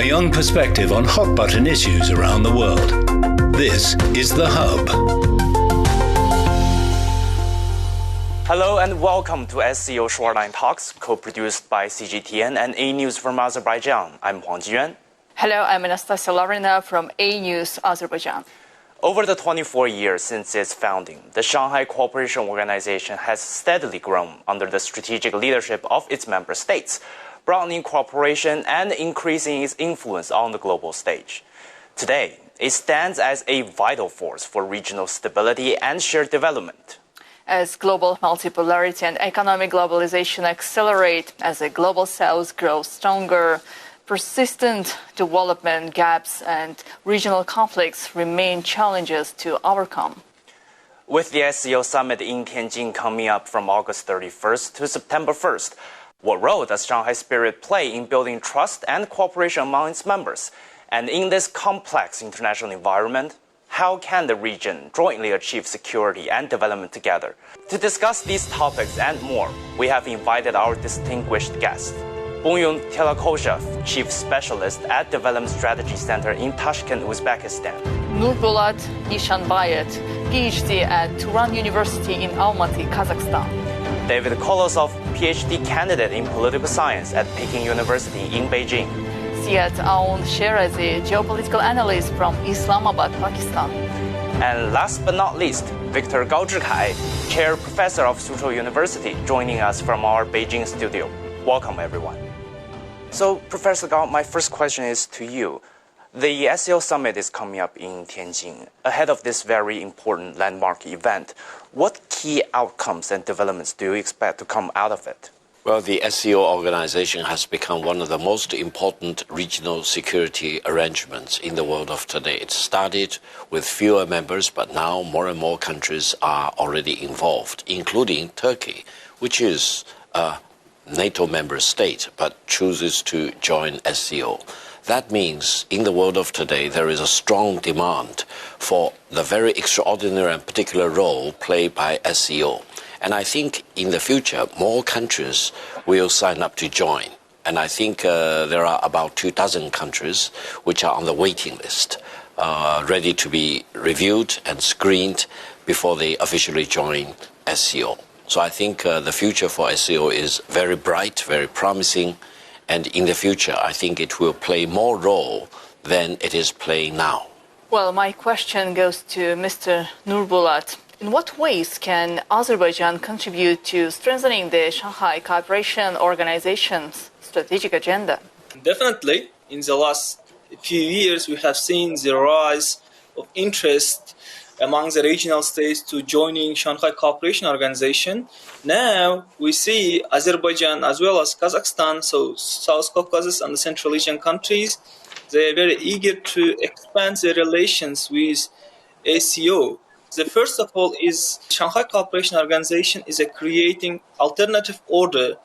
a young perspective on hot-button issues around the world. This is The Hub. Hello and welcome to SCO Shoreline Talks, co-produced by CGTN and A News from Azerbaijan. I'm Huang Jiyuan. Hello, I'm Anastasia Larina from A News, Azerbaijan. Over the 24 years since its founding, the Shanghai Cooperation Organization has steadily grown under the strategic leadership of its member states, broadening cooperation and increasing its influence on the global stage. Today, it stands as a vital force for regional stability and shared development. As global multipolarity and economic globalization accelerate, as the global south grows stronger, persistent development gaps and regional conflicts remain challenges to overcome. With the SCO Summit in Tianjin coming up from August 31st to September 1st, what role does Shanghai Spirit play in building trust and cooperation among its members? And in this complex international environment, how can the region jointly achieve security and development together? To discuss these topics and more, we have invited our distinguished guest, Bongyun Telakoshev, Chief Specialist at Development Strategy Center in Tashkent, Uzbekistan. Nurbulat Nishanbayat, PhD at Turan University in Almaty, Kazakhstan. David Kolosov, PhD candidate in political science at Peking University in Beijing. Ziad Aoun Shirazi, geopolitical analyst from Islamabad, Pakistan. And last but not least, Victor Gao Zhikai, Chair Professor of Suzhou University, joining us from our Beijing studio. Welcome, everyone. So, Professor Gao, my first question is to you. The SCO Summit is coming up in Tianjin. Ahead of this very important landmark event, what key outcomes and developments do you expect to come out of it? Well, the SCO organization has become one of the most important regional security arrangements in the world of today. It started with fewer members, but now more and more countries are already involved, including Turkey, which is a NATO member state, but chooses to join SCO. That means in the world of today, there is a strong demand for the very extraordinary and particular role played by SCO. And I think in the future, more countries will sign up to join. And I think there are about 2,000 countries which are on the waiting list, ready to be reviewed and screened before they officially join SCO. So I think the future for SCO is very bright, very promising. And in the future, I think it will play more role than it is playing now. Well, my question goes to Mr. Nurbulat. In what ways can Azerbaijan contribute to strengthening the Shanghai Cooperation Organization's strategic agenda? Definitely. In the last few years, we have seen the rise of interest among the regional states to joining Shanghai Cooperation Organization. Now we see Azerbaijan as well as Kazakhstan, so South Caucasus and the Central Asian countries, they are very eager to expand their relations with SCO. The first of all is Shanghai Cooperation Organization is creating alternative order,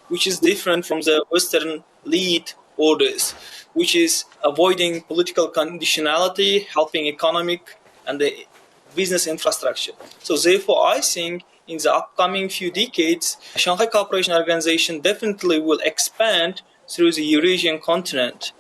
which is different from the Western lead orders, which is avoiding political conditionality, helping economic and the business infrastructure. So therefore, I think in the upcoming few decades, Shanghai Cooperation Organization definitely will expand through the Eurasian continent.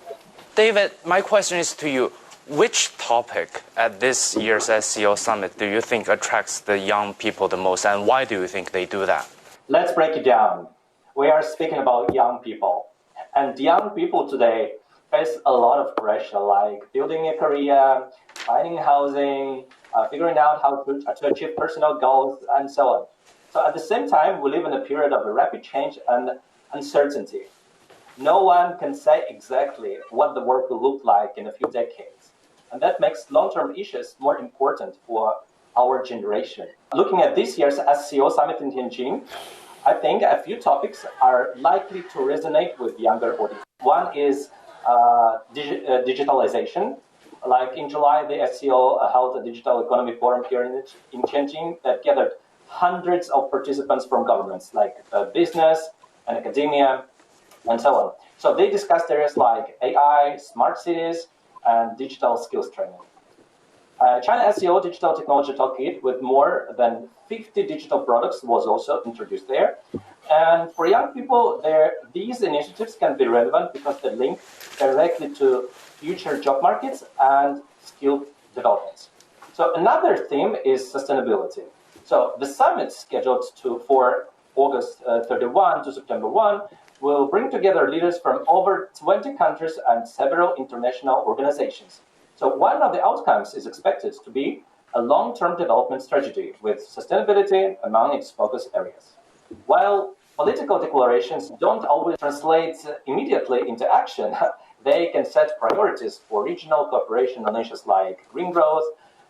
David, my question is to you. Which topic at this year's SCO Summit do you think attracts the young people the most, and why do you think they do that? Let's break it down. We are speaking about young people. And young people today face a lot of pressure, like building a career, finding housing, figuring out how to achieve personal goals, and so on. So at the same time, we live in a period of rapid change and uncertainty. No one can say exactly what the world will look like in a few decades. And that makes long-term issues more important for our generation. Looking at this year's SCO Summit in Tianjin, I think a few topics are likely to resonate with younger audience. One is digitalization. Like in July, the SCO held a digital economy forum here in Tianjin that gathered hundreds of participants from governments like business and academia and so on. So they discussed areas like AI, smart cities, and digital skills training. China SCO Digital Technology Toolkit with more than 50 digital products was also introduced there. And for young people, these initiatives can be relevant because they link directly to future job markets and skill developments. So another theme is sustainability. So the summit scheduled for August 31 to September 1 will bring together leaders from over 20 countries and several international organizations. So one of the outcomes is expected to be a long-term development strategy with sustainability among its focus areas. While political declarations don't always translate immediately into action, they can set priorities for regional cooperation on issues like green growth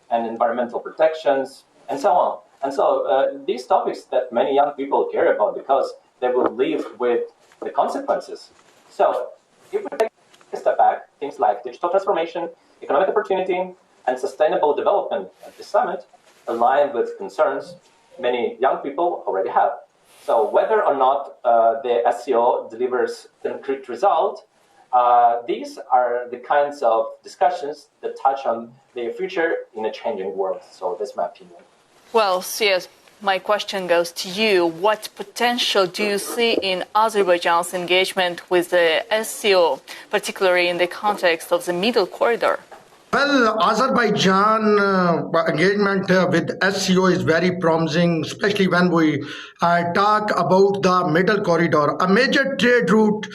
and environmental protections, and so on. And so these topics that many young people care about because they will live with the consequences. So if we take a step back, things like digital transformation, economic opportunity, and sustainable development at the summit align with concerns many young people already have. So whether or not the SCO delivers concrete result, these are the kinds of discussions that touch on the future in a changing world. So that's my opinion. Well, CS, my question goes to you. What potential do you see in Azerbaijan's engagement with the SCO, particularly in the context of the Middle Corridor? Well, Azerbaijan engagement with SCO is very promising, especially when we talk about the Middle Corridor, a major trade route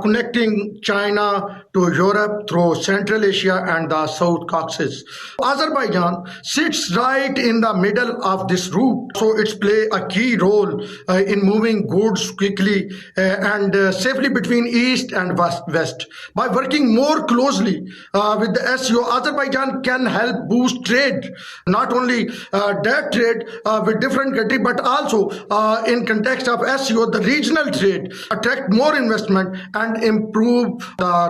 connecting China to Europe through Central Asia and the South Caucasus. Azerbaijan sits right in the middle of this route, so it's play a key role in moving goods quickly and safely between East and West. By working more closely with the SCO, Azerbaijan can help boost trade, not only direct trade with different countries, but also in context of SCO, the regional trade, attract more investment and improve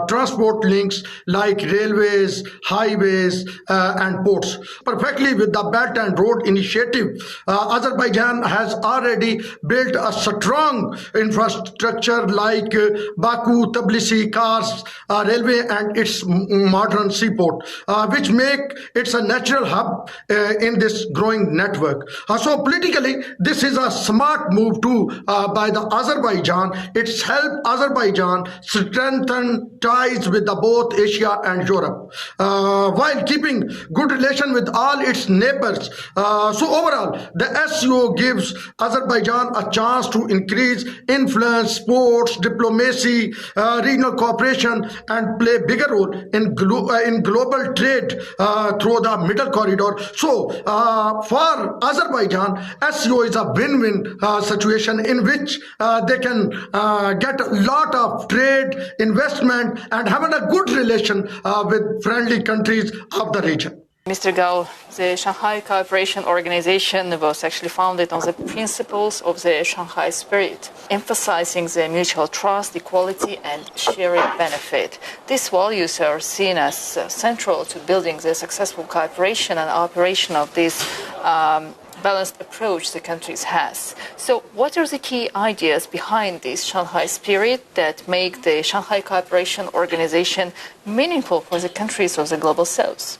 transport links like railways, highways, and ports. Perfectly with the Belt and Road Initiative, Azerbaijan has already built a strong infrastructure like Baku, Tbilisi, Kars, railway, and its modern seaport, which make it a natural hub in this growing network. So politically, this is a smart move too by the Azerbaijan. It's helped Azerbaijan strengthen ties with both Asia and Europe, while keeping good relation with all its neighbors. So overall, the SCO gives Azerbaijan a chance to increase influence, sports, diplomacy, regional cooperation, and play a bigger role in global trade through the Middle Corridor. So for Azerbaijan, SCO is a win-win situation in which they can get a lot of trade, investment, and having a good relation with friendly countries of the region. Mr. Gao, the Shanghai Cooperation Organization was actually founded on the principles of the Shanghai Spirit, emphasizing the mutual trust, equality, and sharing benefit. These values are seen as central to building the successful cooperation and operation of this balanced approach the countries has. So what are the key ideas behind this Shanghai Spirit that make the Shanghai Cooperation Organization meaningful for the countries of the Global South?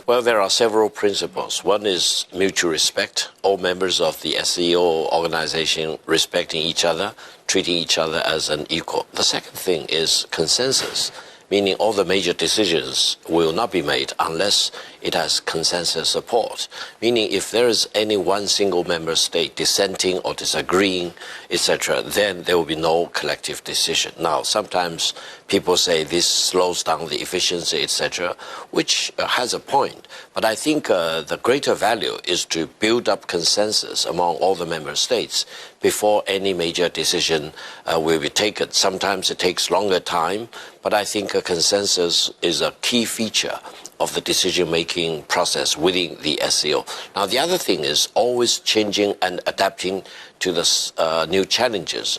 Well, there are several principles. One is mutual respect. All members of the SCO organization respecting each other, treating each other as an equal. The second thing is consensus, meaning all the major decisions will not be made unless it has consensus support. Meaning if there is any one single member state dissenting or disagreeing, etc., then there will be no collective decision. Now, sometimes people say this slows down the efficiency, etc., which has a point. But I think the greater value is to build up consensus among all the member states before any major decision will be taken. Sometimes it takes longer time, but I think a consensus is a key feature of the decision-making process within the SCO. Now, the other thing is always changing and adapting to the new challenges.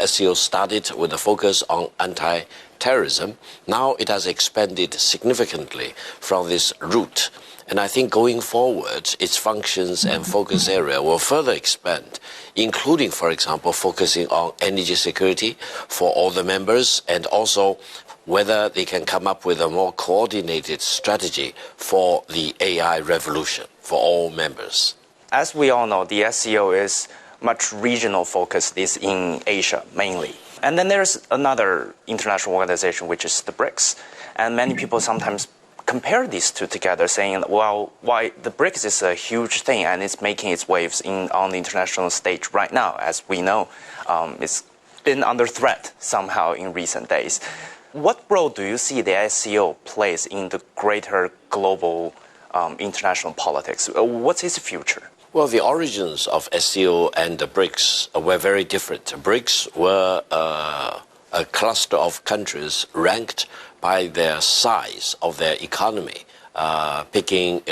SCO started with a focus on anti-terrorism. Now it has expanded significantly from this route. And I think going forward, its functions and focus area will further expand, including, for example, focusing on energy security for all the members and also whether they can come up with a more coordinated strategy for the AI revolution for all members. As we all know, the SCO is much regional focused, is in Asia mainly. And then there's another international organization, which is the BRICS. And many people sometimes compare these two together, saying, well, why the BRICS is a huge thing and it's making its waves on the international stage right now. As we know, it's been under threat somehow in recent days. What role do you see the SCO plays in the greater global international politics? What's its future? Well, the origins of SCO and the BRICS were very different. BRICS were a cluster of countries ranked by their size of their economy, picking,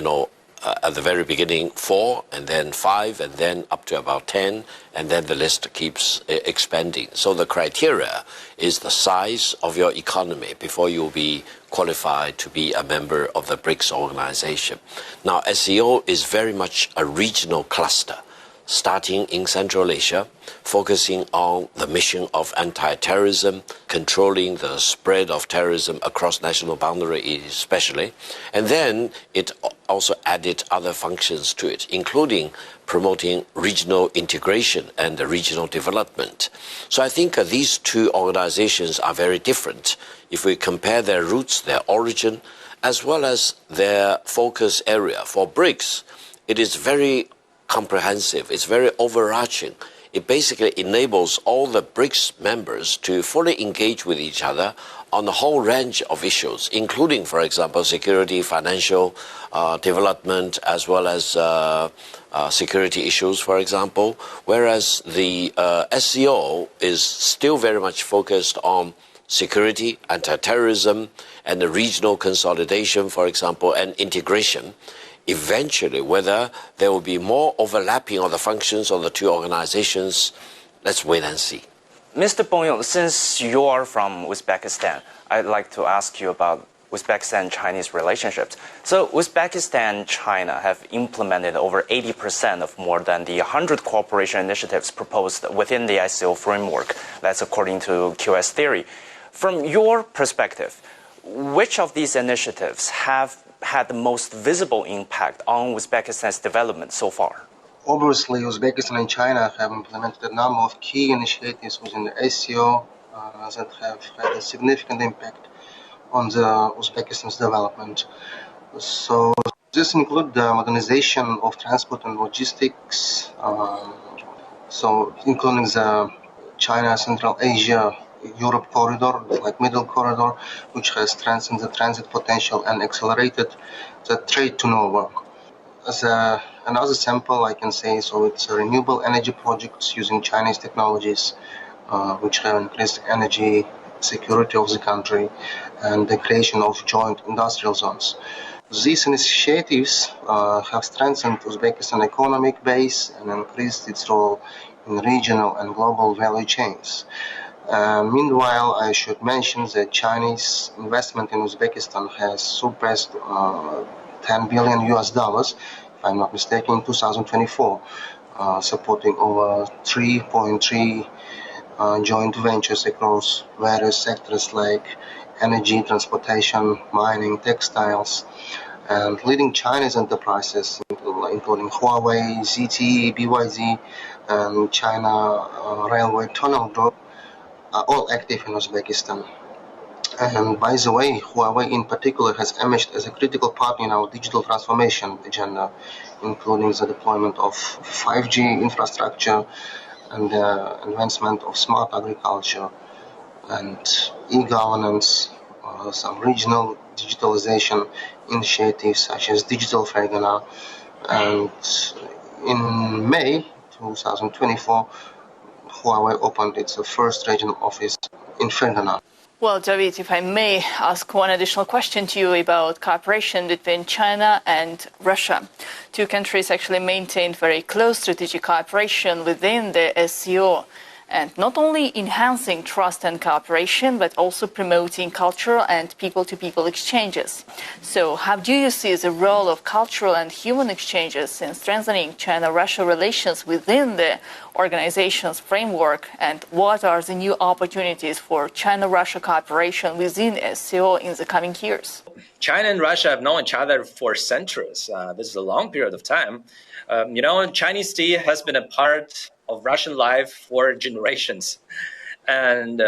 at the very beginning 4, and then 5, and then up to about 10, and then the list keeps expanding. So the criteria is the size of your economy before you'll be qualified to be a member of the BRICS organization. Now, SCO is very much a regional cluster, starting in Central Asia, focusing on the mission of anti-terrorism, controlling the spread of terrorism across national boundaries especially. And then it also added other functions to it, including promoting regional integration and regional development. So I think these two organizations are very different if we compare their roots, their origin, as well as their focus area. For BRICS, it is very comprehensive, it's very overarching. It basically enables all the BRICS members to fully engage with each other on a whole range of issues, including, for example, security, financial development, as well as security issues, for example, whereas the SCO is still very much focused on security, anti-terrorism, and the regional consolidation, for example, and integration. Eventually, whether there will be more overlapping of the functions of the two organizations, let's wait and see. Mr. Bongyong, since you are from Uzbekistan, I'd like to ask you about Uzbekistan-Chinese relationships. So Uzbekistan and China have implemented over 80% of more than the 100 cooperation initiatives proposed within the SCO framework. That's according to QS theory. From your perspective, which of these initiatives have had the most visible impact on Uzbekistan's development so far? Obviously, Uzbekistan and China have implemented a number of key initiatives within the SCO that have had a significant impact on the Uzbekistan's development. So this includes the modernization of transport and logistics, including the China, Central Asia, Europe corridor, like middle corridor, which has strengthened the transit potential and accelerated the trade turnover. As another sample, I can say, it's renewable energy projects using Chinese technologies, which have increased energy security of the country and the creation of joint industrial zones. These initiatives have strengthened Uzbekistan's economic base and increased its role in regional and global value chains. Meanwhile, I should mention that Chinese investment in Uzbekistan has surpassed $10 billion, if I'm not mistaken, in 2024, supporting over 3.3 joint ventures across various sectors like energy, transportation, mining, textiles, and leading Chinese enterprises, including Huawei, ZTE, BYD, and China Railway Tunnel Group, are all active in Uzbekistan. And by the way, Huawei in particular has emerged as a critical partner in our digital transformation agenda, including the deployment of 5G infrastructure and the advancement of smart agriculture and e-governance, some regional digitalization initiatives such as Digital Fergana. And in May 2024, Huawei opened its first regional office in Fergana. Well, David, if I may ask one additional question to you about cooperation between China and Russia. Two countries actually maintained very close strategic cooperation within the SCO. and not only enhancing trust and cooperation, but also promoting cultural and people-to-people exchanges. So how do you see the role of cultural and human exchanges in strengthening China-Russia relations within the organization's framework, and what are the new opportunities for China-Russia cooperation within SCO in the coming years? China and Russia have known each other for centuries. This is a long period of time. Chinese tea has been a part of Russian life for generations. And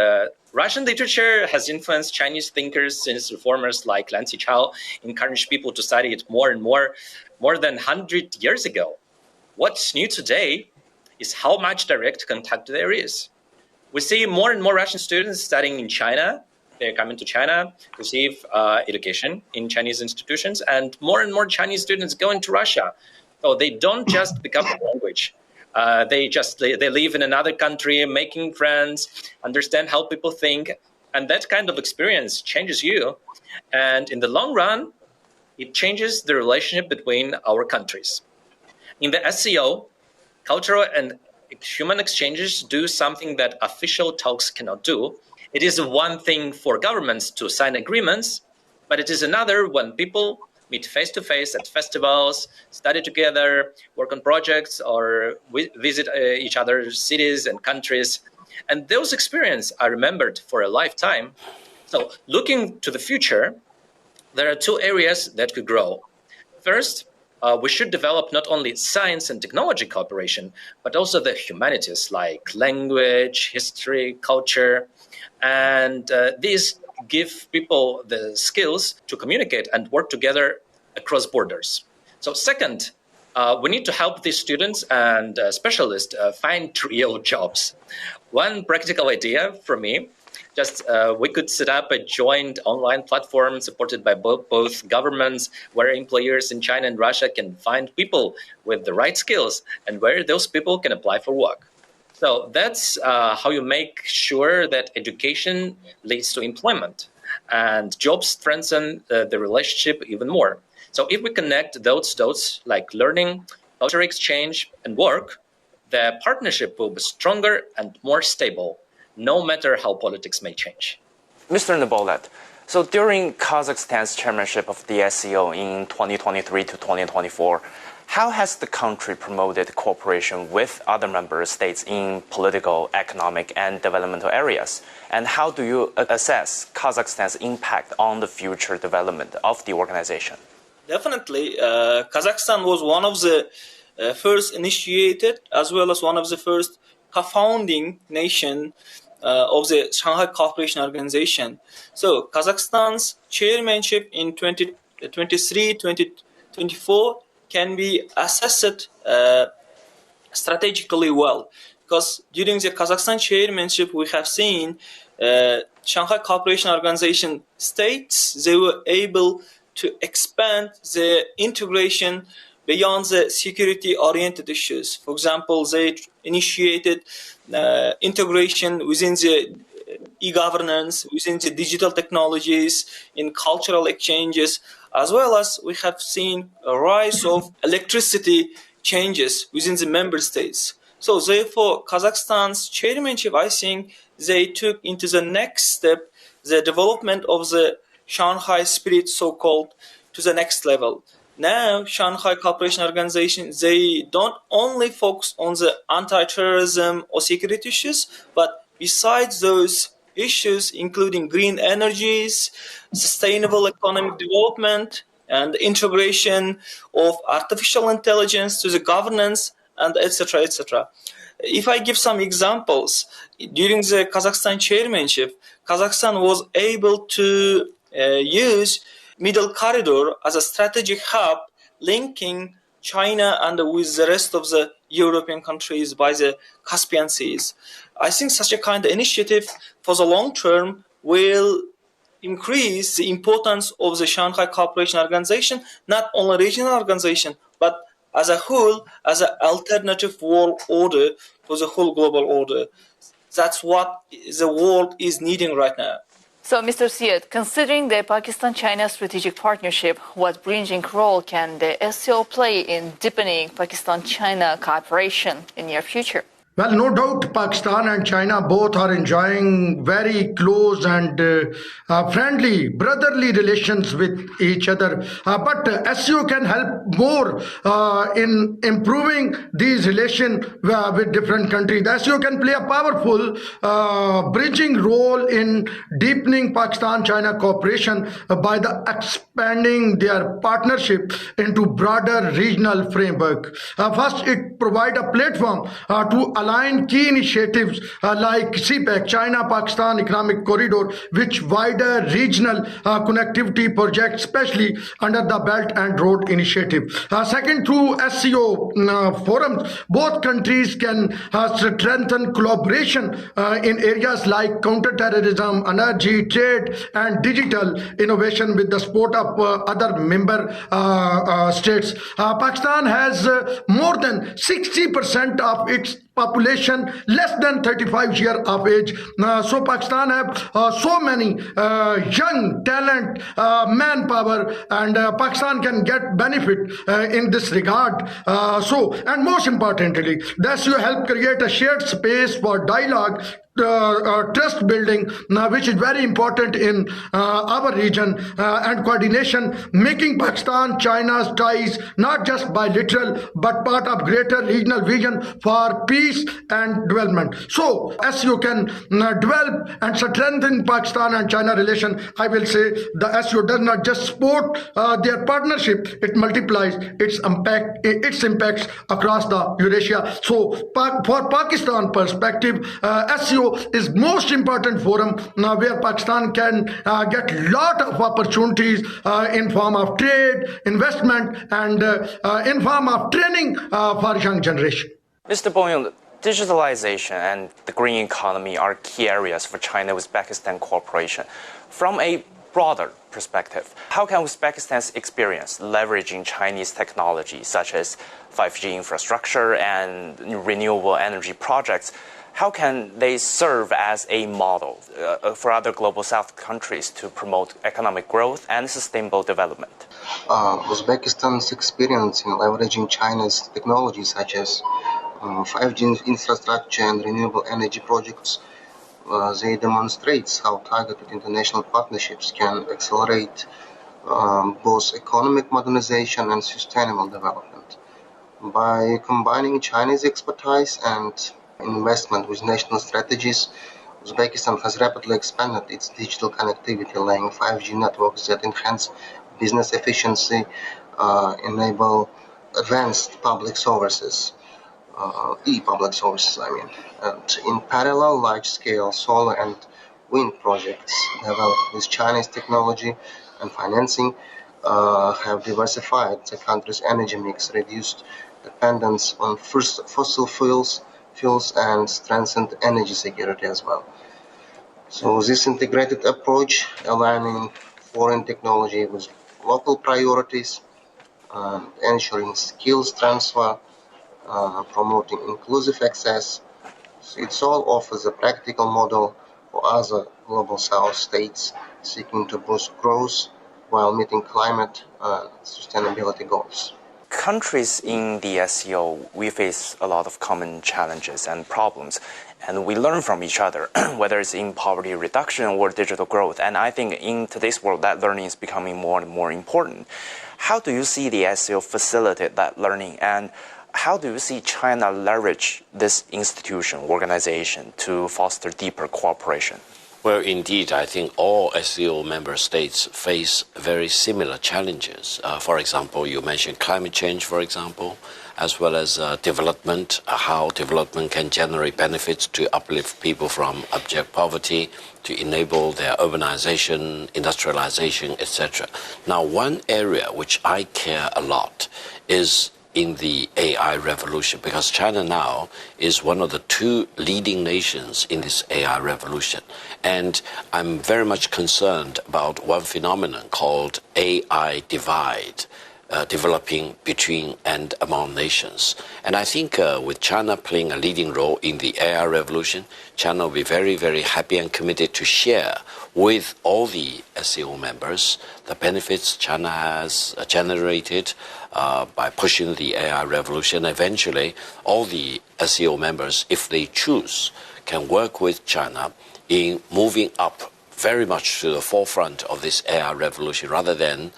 Russian literature has influenced Chinese thinkers since reformers like Lan Zichao encouraged people to study it more and more than 100 years ago. What's new today is how much direct contact there is. We see more and more Russian students studying in China. They're coming to China, receive education in Chinese institutions, and more Chinese students going to Russia. So they don't just pick up the language. They live in another country, making friends, understand how people think, and that kind of experience changes you. And in the long run, it changes the relationship between our countries. In the SCO, cultural and human exchanges do something that official talks cannot do. It is one thing for governments to sign agreements, but it is another when people meet face-to-face at festivals, study together, work on projects, or visit each other's cities and countries. And those experiences are remembered for a lifetime. So looking to the future, there are two areas that could grow. First, we should develop not only science and technology cooperation, but also the humanities like language, history, culture. And these give people the skills to communicate and work together across borders. So second, we need to help these students and specialists find real jobs. One practical idea for me, we could set up a joint online platform supported by both governments, where employers in China and Russia can find people with the right skills and where those people can apply for work. So that's how you make sure that education leads to employment and jobs strengthen the relationship even more. So if we connect those dots like learning, cultural exchange, and work, the partnership will be stronger and more stable, no matter how politics may change. Mr. Nabolet, so during Kazakhstan's chairmanship of the SCO in 2023 to 2024, how has the country promoted cooperation with other member states in political, economic, and developmental areas? And how do you assess Kazakhstan's impact on the future development of the organization? Definitely. Kazakhstan was one of the first initiated, as well as one of the first co-founding nation of the Shanghai Cooperation Organization. So Kazakhstan's chairmanship in 2023-2024 can be assessed strategically well, because during the Kazakhstan chairmanship we have seen Shanghai Cooperation Organization states they were able to expand the integration beyond the security-oriented issues. For example, they initiated integration within the e-governance, within the digital technologies, in cultural exchanges, as well as we have seen a rise of electricity changes within the member states. So therefore, Kazakhstan's chairmanship, I think, they took into the next step the development of the Shanghai Spirit, so-called, to the next level. Now, Shanghai Cooperation Organization, they don't only focus on the anti-terrorism or security issues, but besides those issues, including green energies, sustainable economic development, and integration of artificial intelligence to the governance, and etc., etc. If I give some examples, during the Kazakhstan chairmanship, Kazakhstan was able to use Middle Corridor as a strategic hub linking China and with the rest of the European countries by the Caspian Seas. I think such a kind of initiative for the long term will increase the importance of the Shanghai Cooperation Organization, not only regional organization, but as a whole, as an alternative world order for the whole global order. That's what the world is needing right now. So, Mr. Syed, considering the Pakistan-China strategic partnership, what bridging role can the SCO play in deepening Pakistan-China cooperation in the near future? Well, no doubt Pakistan and China both are enjoying very close and friendly, brotherly relations with each other. But SCO can help more in improving these relations with different countries. The SCO can play a powerful bridging role in deepening Pakistan-China cooperation by the expanding their partnership into broader regional framework. First, it provides a platform to align key initiatives like CPEC, China-Pakistan Economic Corridor, which wider regional connectivity projects, especially under the Belt and Road Initiative. Second, through SCO forums, both countries can strengthen collaboration in areas like counterterrorism, energy, trade, and digital innovation with the support of other member states. Pakistan has more than 60% of its population less than 35 years of age. So Pakistan have so many young talent, manpower, and Pakistan can get benefit in this regard. And most importantly, thus you help create a shared space for dialogue, trust building, which is very important in our region, and coordination, making Pakistan-China's ties not just bilateral but part of greater regional vision for peace and development. So SCO can develop and strengthen Pakistan and China relation. I will say the SCO does not just support their partnership, it multiplies its impacts across the Eurasia. So for Pakistan perspective, SCO is most important forum where Pakistan can get lot of opportunities in form of trade, investment, and in form of training for young generation. Mr. Bongyong, digitalization and the green economy are key areas for China-Uzbekistan cooperation. From a broader perspective, how can Uzbekistan's experience leveraging Chinese technology such as 5G infrastructure and renewable energy projects, how can they serve as a model for other global South countries to promote economic growth and sustainable development? Uzbekistan's experience in leveraging China's technologies such as 5G infrastructure and renewable energy projects, they demonstrates how targeted international partnerships can accelerate both economic modernization and sustainable development. By combining Chinese expertise and investment with national strategies, Uzbekistan has rapidly expanded its digital connectivity, laying 5G networks that enhance business efficiency, enable advanced public services, e-public services, And in parallel, large-scale solar and wind projects developed with Chinese technology and financing have diversified the country's energy mix, reduced dependence on fossil fuels, and strengthened energy security as well. So this integrated approach, aligning foreign technology with local priorities, ensuring skills transfer, promoting inclusive access, it all offers a practical model for other global South states seeking to boost growth while meeting climate and sustainability goals. Countries in the SCO, we face a lot of common challenges and problems, and we learn from each other, whether it's in poverty reduction or digital growth. And I think in today's world, that learning is becoming more and more important. How do you see the SCO facilitate that learning, and how do you see China leverage this institution, organization, to foster deeper cooperation? Well, indeed, I think all SCO member states face very similar challenges. For example, you mentioned climate change, for example, as well as development, how development can generate benefits to uplift people from abject poverty, to enable their urbanization, industrialization, etc. Now, one area which I care a lot is in the AI revolution, because China now is one of the two leading nations in this AI revolution. And I'm very much concerned about one phenomenon called AI divide, developing between and among nations. And I think with China playing a leading role in the AI revolution, China will be very, very happy and committed to share with all the SCO members the benefits China has generated by pushing the AI revolution. Eventually, all the SCO members, if they choose, can work with China in moving up very much to the forefront of this AI revolution rather than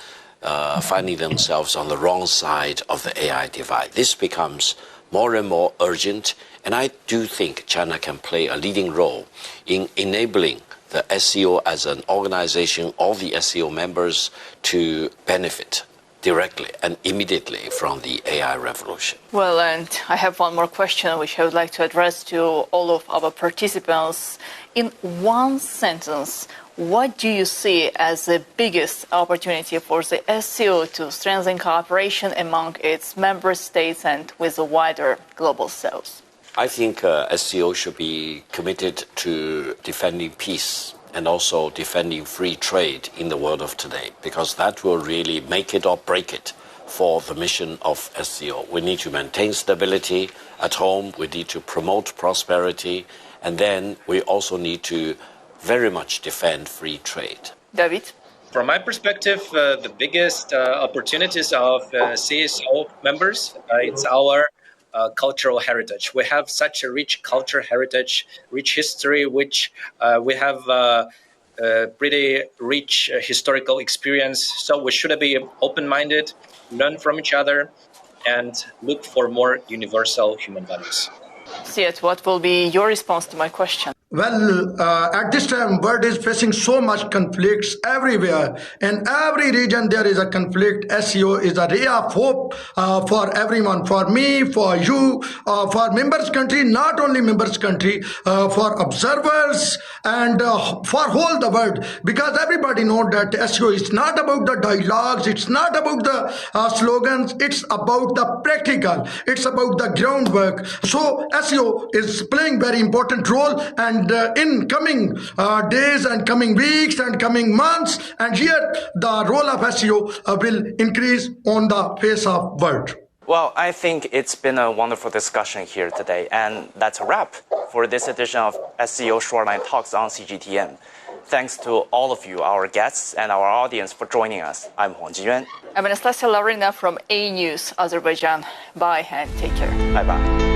finding themselves on the wrong side of the AI divide. This becomes more and more urgent, and I do think China can play a leading role in enabling the SCO as an organization, all the SCO members, to benefit directly and immediately from the AI revolution. Well, and I have one more question which I would like to address to all of our participants. In one sentence, what do you see as the biggest opportunity for the SCO to strengthen cooperation among its member states and with the wider global south? I think SCO should be committed to defending peace and also defending free trade in the world of today, because that will really make it or break it for the mission of SCO. We need to maintain stability at home, we need to promote prosperity, and then we also need to very much defend free trade. David? From my perspective, the biggest opportunities of CSO members, it's our cultural heritage. We have such a rich culture heritage, rich history, which we have pretty rich historical experience. So we should be open-minded, learn from each other, and look for more universal human values. Siet, what will be your response to my question? Well, at this time, world is facing so much conflicts everywhere. In every region, there is a conflict. SCO is a ray of hope for everyone, for me, for you, for members country, not only members country, for observers and for whole the world. Because everybody knows that SCO is not about the dialogues, it's not about the slogans, it's about the practical, it's about the groundwork. So SCO is playing very important role, and in coming days and coming weeks and coming months and year, the role of SCO will increase on the face of world. Well, I think it's been a wonderful discussion here today, and that's a wrap for this edition of SCO Shoreline Talks on CGTN. Thanks to all of you, our guests, and our audience for joining us. I'm Huang Jiyuan. I'm Anastasia Lavrina from A News, Azerbaijan. Bye and take care. Bye-bye.